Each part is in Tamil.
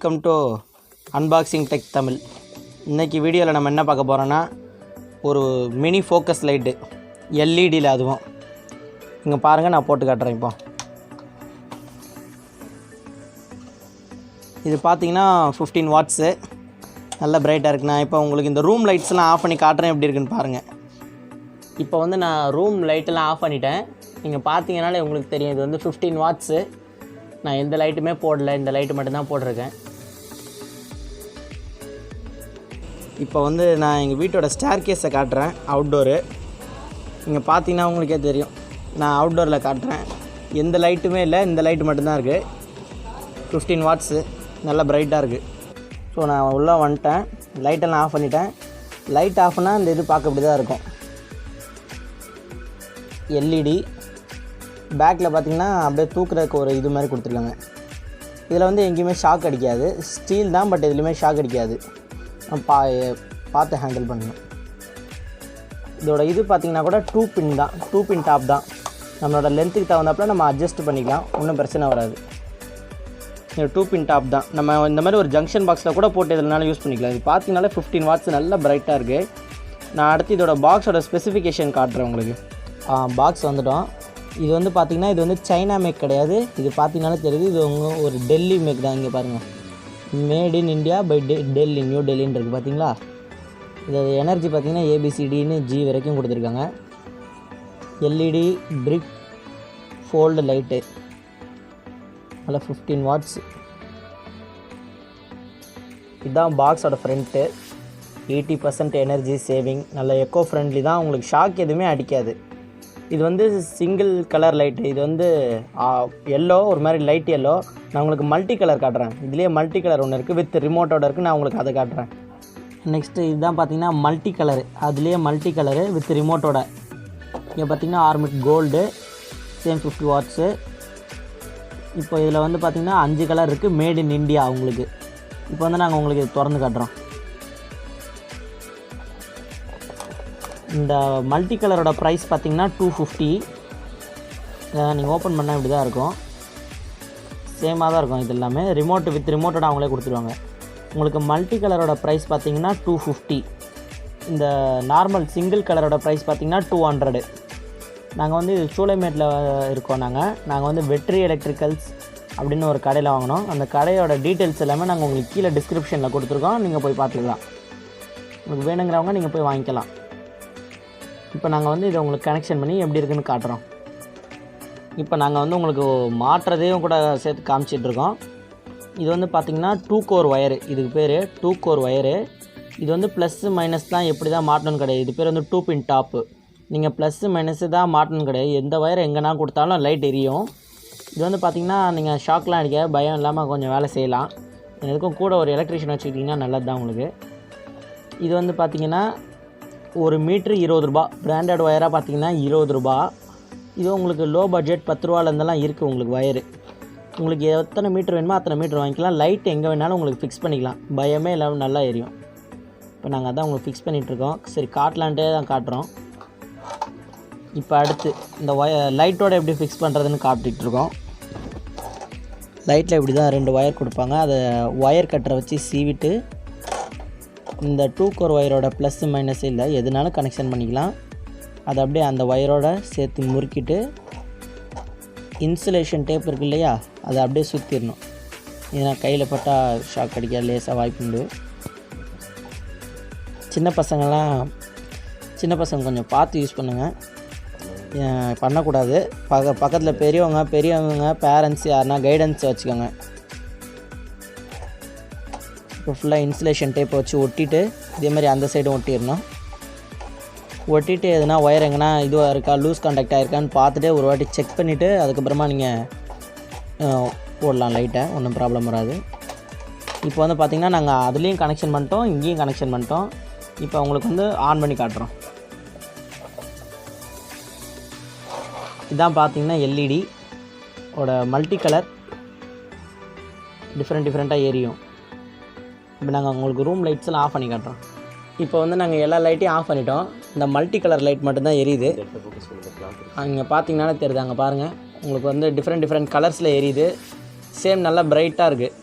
Welcome to unboxing tech Tamil. இன்றைக்கி வீடியோவில் நம்ம என்ன பார்க்க போகிறோன்னா ஒரு மினி ஃபோக்கஸ் லைட்டு எல்இடியில். அதுவும் இங்கே பாருங்கள், நான் போட்டு காட்டுறேன். இப்போ இது பார்த்தீங்கன்னா 15 வாட்ஸு, நல்ல பிரைட்டாக இருக்குண்ணா. இப்போ உங்களுக்கு இந்த ரூம் லைட்ஸ்லாம் ஆஃப் பண்ணி காட்டுறேன், எப்படி இருக்குன்னு பாருங்கள். இப்போ வந்து நான் ரூம் லைட்டெல்லாம் ஆஃப் பண்ணிட்டேன். நீங்கள் பார்த்தீங்கனாலே உங்களுக்கு தெரியும், இது வந்து 15 வாட்ஸு. நான் எந்த லைட்டுமே போடல, இந்த லைட்டு மட்டும்தான் போட்டிருக்கேன். இப்போ வந்து நான் எங்கள் வீட்டோட ஸ்டேர் கேஸை காட்டுறேன், அவுட்டோரு. இங்கே பார்த்தீங்கன்னா உங்களுக்கே தெரியும், நான் அவுட்டோரில் காட்டுறேன். எந்த லைட்டுமே இல்லை, இந்த லைட்டு மட்டும்தான் இருக்குது. 15 வாட்ஸு, நல்லா பிரைட்டாக இருக்குது. ஸோ நான் உள்ளே வந்துட்டேன், லைட்டெல்லாம் ஆஃப் பண்ணிட்டேன். லைட் ஆஃப் பண்ணால் இந்த இது பார்க்க இப்படி தான் இருக்கும். எல்இடி பேக்கில் பார்த்தீங்கன்னா அப்படியே தூக்குறதுக்கு ஒரு இது மாதிரி கொடுத்துருக்காங்க. இதில் வந்து எங்கேயுமே ஷாக் அடிக்காது, ஸ்டீல் தான், பட் எதுலேயுமே ஷாக் அடிக்காது. பார்த்து ஹேண்டில் பண்ணணும். இதோட இது பார்த்திங்கன்னா கூட 2 பின் தான், 2 பின் டாப் தான். நம்மளோட லென்த்துக்கு தகுந்தாப்பில் நம்ம அட்ஜஸ்ட் பண்ணிக்கலாம், ஒன்றும் பிரச்சனை வராது. இது 2 பின் டாப் தான். நம்ம இந்த மாதிரி ஒரு ஜங்ஷன் பாக்ஸில் கூட போட்டு எதுனாலும் யூஸ் பண்ணிக்கலாம். இது பார்த்தீங்கனாலே 15 வாட்ஸ், நல்லா பிரைட்டாக இருக்குது. நான் அடுத்து இதோட பாக்ஸோட ஸ்பெசிஃபிகேஷன் காட்டுறேன் உங்களுக்கு. பாக்ஸ் வந்துட்டோம். இது வந்து பார்த்திங்கன்னா இது வந்து சைனா மேக் கிடையாது. இது பார்த்தீங்கன்னாலே தெரியுது, இது ஒரு டெல்லி மேக் தான். இங்கே பாருங்கள், made in India by Delhi, new டெல்லின்னு இருக்குது பார்த்தீங்களா. இது எனர்ஜி பார்த்திங்கன்னா ABCDன்னு G வரைக்கும் கொடுத்துருக்காங்க. எல்இடி பிரிக் ஃபோல்டு லைட்டு, நல்லா 15 வாட்ஸ். இதுதான் பாக்ஸோட ஃப்ரண்ட்டு. 80% எனர்ஜி சேவிங், நல்ல எக்கோ ஃப்ரெண்ட்லி தான். உங்களுக்கு ஷாக் எதுவுமே அடிக்காது. இது வந்து சிங்கிள் கலர் லைட்டு. இது வந்து எல்லோ, ஒரு மாதிரி லைட் எல்லோ. நான் உங்களுக்கு மல்டி கலர் காட்டுறேன். இதுலேயே மல்டி கலர் ஒன்று இருக்குது, வித் ரிமோட்டோட இருக்குது. நான் உங்களுக்கு அதை காட்டுறேன். நெக்ஸ்ட்டு இதுதான் பார்த்தீங்கன்னா மல்டி கலரு. அதுலேயே மல்டி கலரு வித் ரிமோட்டோட. இங்கே பார்த்தீங்கன்னா ஆர்மிட் கோல்டு, சேம் 50 வாட்ஸு. இப்போ இதில் வந்து பார்த்திங்கன்னா 5 கலர் இருக்குது, மேட் இன் இந்தியா உங்களுக்கு. இப்போ வந்து நாங்கள் உங்களுக்கு திறந்து காட்டுறோம். இந்த மல்டி கலரோட ப்ரைஸ் பார்த்திங்கன்னா 250. நீங்கள் ஓப்பன் பண்ணால் இப்படி தான் இருக்கும், சேமாக தான் இருக்கும். இது எல்லாமே ரிமோட் வித் ரிமோட்டோட அவங்களே கொடுத்துருவாங்க. உங்களுக்கு மல்டி கலரோட ப்ரைஸ் பார்த்திங்கன்னா 250. இந்த நார்மல் சிங்கிள் கலரோட ப்ரைஸ் பார்த்திங்கன்னா 200. நாங்கள் வந்து சூளைமேட்டில் இருக்கோம். நாங்கள் வந்து வெட்ரி எலக்ட்ரிக்கல்ஸ் அப்படின்னு ஒரு கடையில் வாங்கினோம். அந்த கடையோட டீட்டெயில்ஸ் எல்லாமே நாங்கள் உங்களுக்கு கீழே டிஸ்கிரிப்ஷனில் கொடுத்துருக்கோம், நீங்கள் போய் பார்த்துக்கலாம். உங்களுக்கு வேணுங்கிறவங்க நீங்கள் போய் வாங்கிக்கலாம். இப்போ நாங்கள் வந்து இதை உங்களுக்கு கனெக்ஷன் பண்ணி எப்படி இருக்குதுன்னு காட்டுறோம். இப்போ நாங்கள் வந்து உங்களுக்கு மாட்டுறதையும் கூட சேர்த்து காமிச்சிட்ருக்கோம். இது வந்து பார்த்திங்கன்னா 2 கோர் ஒயரு. இதுக்கு பேர் 2 கோர் ஒயரு. இது வந்து ப்ளஸ்ஸு மைனஸ் தான், எப்படி தான் மாட்டணும்னு கிடையாது. இது பேர் வந்து 2 பின் டாப்பு. நீங்கள் ப்ளஸ்ஸு மைனஸு தான் மாட்டணும்னு கிடையாது. எந்த ஒயர் எங்கேனா கொடுத்தாலும் லைட் எரியும். இது வந்து பார்த்திங்கன்னா நீங்கள் ஷாக்லாம் அடிக்க பயம் இல்லாமல் கொஞ்சம் வேலை செய்யலாம். எதுக்கும் கூட ஒரு எலக்ட்ரிஷியன் வச்சுக்கிட்டிங்கன்னா நல்லது தான் உங்களுக்கு. இது வந்து பார்த்திங்கன்னா ஒரு மீட்ரு 20 ரூபா. பிராண்டட் ஒயராக பார்த்தீங்கன்னா 20 ரூபா. இது உங்களுக்கு லோ பட்ஜெட் 10 ரூபாலேருந்தெல்லாம் இருக்குது உங்களுக்கு ஒயரு. உங்களுக்கு எத்தனை மீட்ரு வேணுமோ அத்தனை மீட்ரு வாங்கிக்கலாம். லைட் எங்கே வேணாலும் உங்களுக்கு ஃபிக்ஸ் பண்ணிக்கலாம், பயமே இல்லாமல் நல்லா எரியும். இப்போ நாங்கள் அதான் உங்களுக்கு ஃபிக்ஸ் பண்ணிகிட்ருக்கோம். சரி, காட்டலான்ட்டே தான் காட்டுறோம். இப்போ அடுத்து இந்த லைட்டோட எப்படி ஃபிக்ஸ் பண்ணுறதுன்னு காட்டிகிட்ருக்கோம். லைட்டில் இப்படி தான் 2 ஒயர் கொடுப்பாங்க. அதை ஒயர் கட்டரை வச்சு சீவிட்டு இந்த 2 கோர் ஒயரோட ப்ளஸ்ஸு மைனஸ் இல்லை, எதுனாலும் கனெக்ஷன் பண்ணிக்கலாம். அதை அப்படியே அந்த ஒயரோட சேர்த்து முறுக்கிட்டு இன்சுலேஷன் டேப் இருக்குது இல்லையா, அதை அப்படியே சுற்றிடணும். ஏன்னா கையில் பட்டால் ஷாக் அடிக்க லேசாக வாய்ப்புண்டு. சின்ன பசங்க கொஞ்சம் பார்த்து யூஸ் பண்ணுங்கள், பண்ணக்கூடாது. பக்கத்தில் பெரியவங்க பேரண்ட்ஸ் யாருன்னா கைடன்ஸ் வச்சுக்கோங்க. இப்போ ஃபுல்லாக இன்சுலேஷன் டேப்பை வச்சு ஒட்டிட்டு இதே மாதிரி அந்த சைடும் ஒட்டிடணும். ஒட்டிட்டு எதுனா ஒயர் எங்கன்னா இதுவாக இருக்கா, லூஸ் கான்டாக்ட் ஆகிருக்கான்னு பார்த்துட்டு ஒரு வாட்டி செக் பண்ணிவிட்டு அதுக்கப்புறமா நீங்கள் போடலாம் லைட்டை, ஒன்றும் ப்ராப்ளம் வராது. இப்போ வந்து பார்த்திங்கன்னா நாங்கள் அதுலேயும் கனெக்ஷன் பண்ணிட்டோம், இங்கேயும் கனெக்ஷன் பண்ணிட்டோம். இப்போ உங்களுக்கு வந்து ஆன் பண்ணி காட்டுறோம். இதான் பார்த்திங்கன்னா எல்இடி ஓட மல்டி கலர், டிஃப்ரெண்ட்டாக எரியும். இப்போ நாங்கள் உங்களுக்கு ரூம் லைட்ஸ்லாம் ஆஃப் பண்ணி காட்டுறோம். இப்போ வந்து நாங்கள் எல்லா லைட்டையும் ஆஃப் பண்ணிட்டோம். இந்த மல்டி கலர் லைட் மட்டும்தான் எரியுது. அங்கே பார்த்தீங்கன்னாலே தெரியுது, அங்கே பாருங்கள், உங்களுக்கு வந்து டிஃப்ரெண்ட் கலர்ஸில் எரியுது. சேம் நல்லா பிரைட்டாக இருக்குது.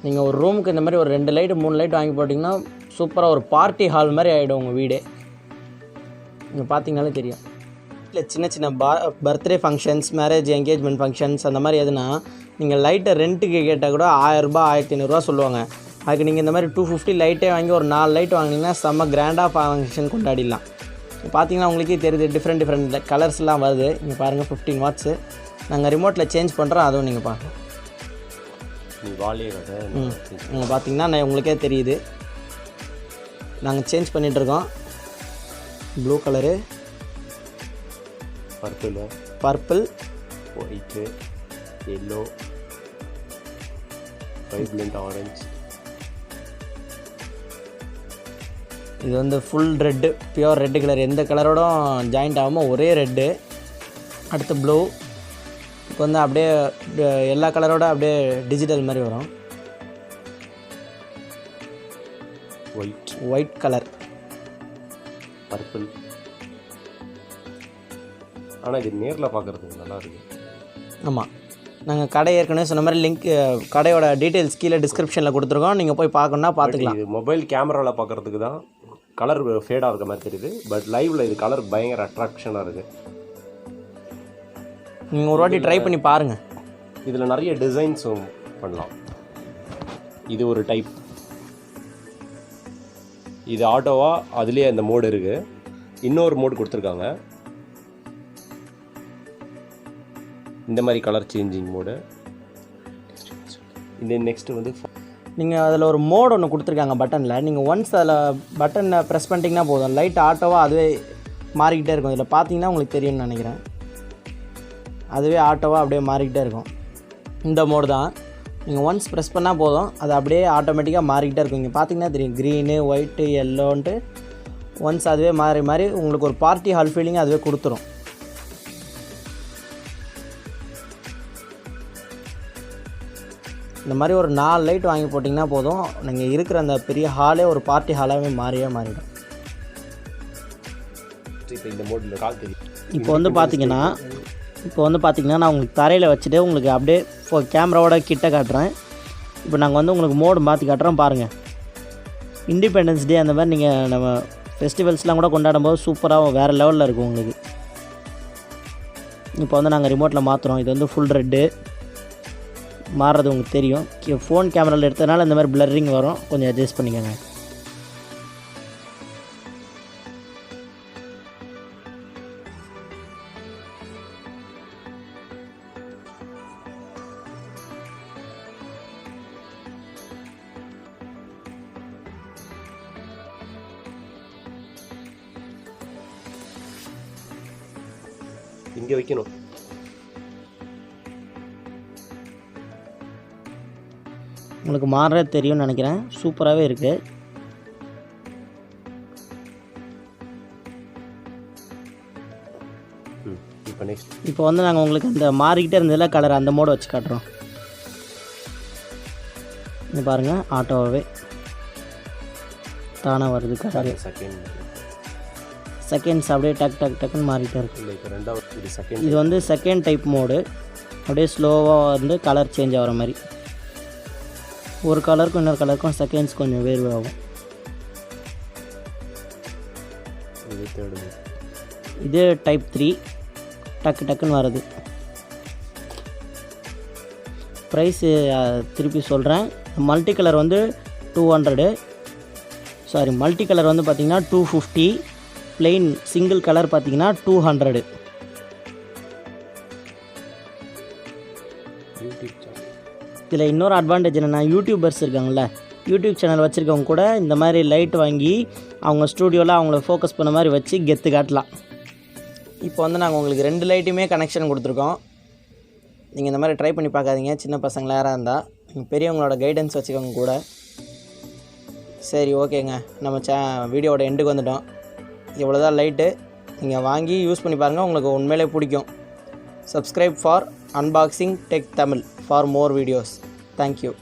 நீங்கள் ஒரு ரூமுக்கு இந்த மாதிரி ஒரு 2 லைட்டு 3 லைட் வாங்கி போட்டிங்கன்னா சூப்பராக ஒரு பார்ட்டி ஹால் மாதிரி ஆகிடும் உங்கள் வீடே. நீங்கள் பார்த்தீங்கனாலே தெரியும். இல்லை சின்ன சின்ன birthday functions, marriage, engagement functions அந்த மாதிரி எதுனா நீங்கள் லைட்டை ரெண்ட்டுக்கு கேட்டால் கூட 1000 ரூபா 1500 சொல்லுவாங்க. அதுக்கு நீங்கள் இந்த மாதிரி 250 லைட்டே வாங்கி ஒரு 4 லைட் வாங்கினீங்கன்னா செம்ம கிராண்டாக ஃபங்க்ஷன் கொண்டாடிடலாம். பார்த்தீங்கன்னா உங்களுக்கே தெரியுது டிஃப்ரெண்ட் கலர்ஸ்லாம் வருது. நீங்கள் பாருங்கள் 15 வாட்ஸு. நாங்கள் ரிமோட்டில் சேஞ்ச் பண்ணுறோம், அதுவும் நீங்கள் பாருங்கள். நீங்கள் பார்த்தீங்கன்னா உங்களுக்கே தெரியுது நாங்கள் சேஞ்ச் பண்ணிகிட்ருக்கோம். Blue colour, purple, white, yellow, vibrant orange. இது வந்து full red, pure red colour, எந்த கலரோடும் ஜாயிண்ட் ஆகாமல் ஒரே ரெட்டு. அடுத்து ப்ளூ. இப்போ வந்து அப்படியே எல்லா கலரோட அப்படியே டிஜிட்டல் மாதிரி வரும். White colour, purple. ஆனால் இது நேரில் பார்க்குறதுக்கு நல்லா இருக்குது. ஆமாம், நாங்கள் கடை ஏற்கனவே சொன்ன மாதிரி லிங்க் கடையோட டீட்டெயில்ஸ் கீழே டிஸ்கிரிப்ஷனில் கொடுத்துருக்கோம். நீங்கள் போய் பார்க்கணுன்னா பார்த்துக்கலாம். இது மொபைல் கேமராவில் பார்க்குறதுக்கு தான் கலர் ஃபேடாக இருக்க மாதிரி தெரியுது. பட் லைவில் இது கலர் பயங்கர அட்ராக்ஷனாக இருக்குது. நீங்கள் ஒரு வாட்டி ட்ரை பண்ணி பாருங்கள். இதில் நிறைய டிசைன்ஸும் பண்ணலாம். இது ஒரு டைப். இது ஆட்டோவாக அதுலேயே அந்த மோடு இருக்குது. இன்னொரு மோடு கொடுத்துருக்காங்க, இந்த மாதிரி கலர் சேஞ்சிங் மோடு. இந்த நெக்ஸ்ட்டு வந்து நீங்கள் அதில் ஒரு மோடு ஒன்று கொடுத்துருக்காங்க பட்டனில். நீங்கள் ஒன்ஸ் அதில் பட்டனை ப்ரெஸ் பண்ணிட்டீங்கன்னா போதும், லைட் ஆட்டோவாக அதுவே மாறிக்கிட்டே இருக்கும். இதில் பார்த்தீங்கன்னா உங்களுக்கு தெரியும்னு நினைக்கிறேன். அதுவே ஆட்டோவாக அப்படியே மாறிக்கிட்டே இருக்கும். இந்த மோடு தான். நீங்கள் ஒன்ஸ் ப்ரெஸ் பண்ணால் போதும், அது அப்படியே ஆட்டோமேட்டிக்காக மாறிக்கிட்டே இருக்கும். இங்கே பார்த்தீங்கன்னா தெரியும், க்ரீனு, ஒயிட்டு, எல்லோன்ட்டு ஒன்ஸ் அதுவே மாறி உங்களுக்கு ஒரு பார்ட்டி ஹால் ஃபீலிங் அதுவே கொடுத்துரும். இந்த மாதிரி ஒரு 4 லைட் வாங்கி போட்டிங்கன்னா போதும், நீங்கள் இருக்கிற அந்த பெரிய ஹாலே ஒரு பார்ட்டி ஹாலாகவே மாறிடும். இந்த மோடில் இப்போ வந்து பார்த்தீங்கன்னா நான் உங்களுக்கு தரையில் வச்சுட்டு உங்களுக்கு அப்படியே கேமராவோட கிட்ட காட்டுறேன். இப்போ நாங்கள் வந்து உங்களுக்கு மோடு மாற்றி காட்டுறோம் பாருங்கள். இண்டிபெண்டன்ஸ் டே அந்த மாதிரி நீங்கள் நம்ம ஃபெஸ்டிவல்ஸ்லாம் கூட கொண்டாடும் போது சூப்பராக வேறு லெவலில் இருக்கும் உங்களுக்கு. இப்போ வந்து நாங்கள் ரிமோட்டில் மாற்றுறோம். இது வந்து ஃபுல் ரெட்டு மாறுறது உங்களுக்கு தெரியும். ஃபோன் கேமராவில் எடுத்ததுனால இந்த மாதிரி பிளரிங் வரும், கொஞ்சம் அட்ஜஸ்ட் பண்ணிக்கோங்க. இங்கே வைக்கணும். உங்களுக்கு மாறுறது தெரியும்னு நினைக்கிறேன். சூப்பராகவே இருக்குது. இப்போ வந்து நாங்கள் உங்களுக்கு அந்த மாறிக்கிட்டே இருந்ததில்ல கலர், அந்த மோடு வச்சு காட்டுறோம். இது பாருங்கள், ஆட்டோவாகவே தானாக வருது கலர். செகண்ட்ஸ் அப்படியே டக்குன்னு மாறிட்டே இருக்குது. இது வந்து செகண்ட் டைப் மோடு. அப்படியே ஸ்லோவாக வந்து கலர் சேஞ்ச் ஆகிற மாதிரி. ஒரு கலருக்கும் இன்னொரு கலருக்கும் செகண்ட்ஸ் கொஞ்சம் வேறு ஆகும். இது டைப் 3 டக்குன்னு வருது. ப்ரைஸு திருப்பி சொல்கிறேன். மல்டி கலர் வந்து 200, மல்டி கலர் வந்து பார்த்திங்கன்னா 250, ப்ளெயின் சிங்கிள் கலர் பார்த்திங்கன்னா 200. இதில் இன்னொரு அட்வான்டேஜ் என்னென்னா, யூடியூபர்ஸ் இருக்காங்கள்ல, யூடியூப் சேனல் வச்சுருக்கவங்க கூட இந்த மாதிரி லைட் வாங்கி அவங்க ஸ்டூடியோவில் அவங்கள ஃபோக்கஸ் பண்ண மாதிரி வச்சு கெத்து காட்டலாம். இப்போ வந்து நாங்கள் உங்களுக்கு 2 லைட்டுமே கனெக்ஷன் கொடுத்துருக்கோம். நீங்கள் இந்த மாதிரி ட்ரை பண்ணி பார்க்காதீங்க, சின்ன பசங்களாக யாராக இருந்தால். நீங்கள் பெரியவங்களோட கைடன்ஸ் வச்சுக்கோங்க கூட. சரி, ஓகேங்க, நம்ம வீடியோவோட எண்டுக்கு வந்துட்டோம். இவ்வளோ தான் லைட்டு. நீங்கள் வாங்கி யூஸ் பண்ணி பாருங்கள், உங்களுக்கு உண்மையிலே பிடிக்கும். Subscribe for Unboxing Tech Tamil for more videos. Thank you.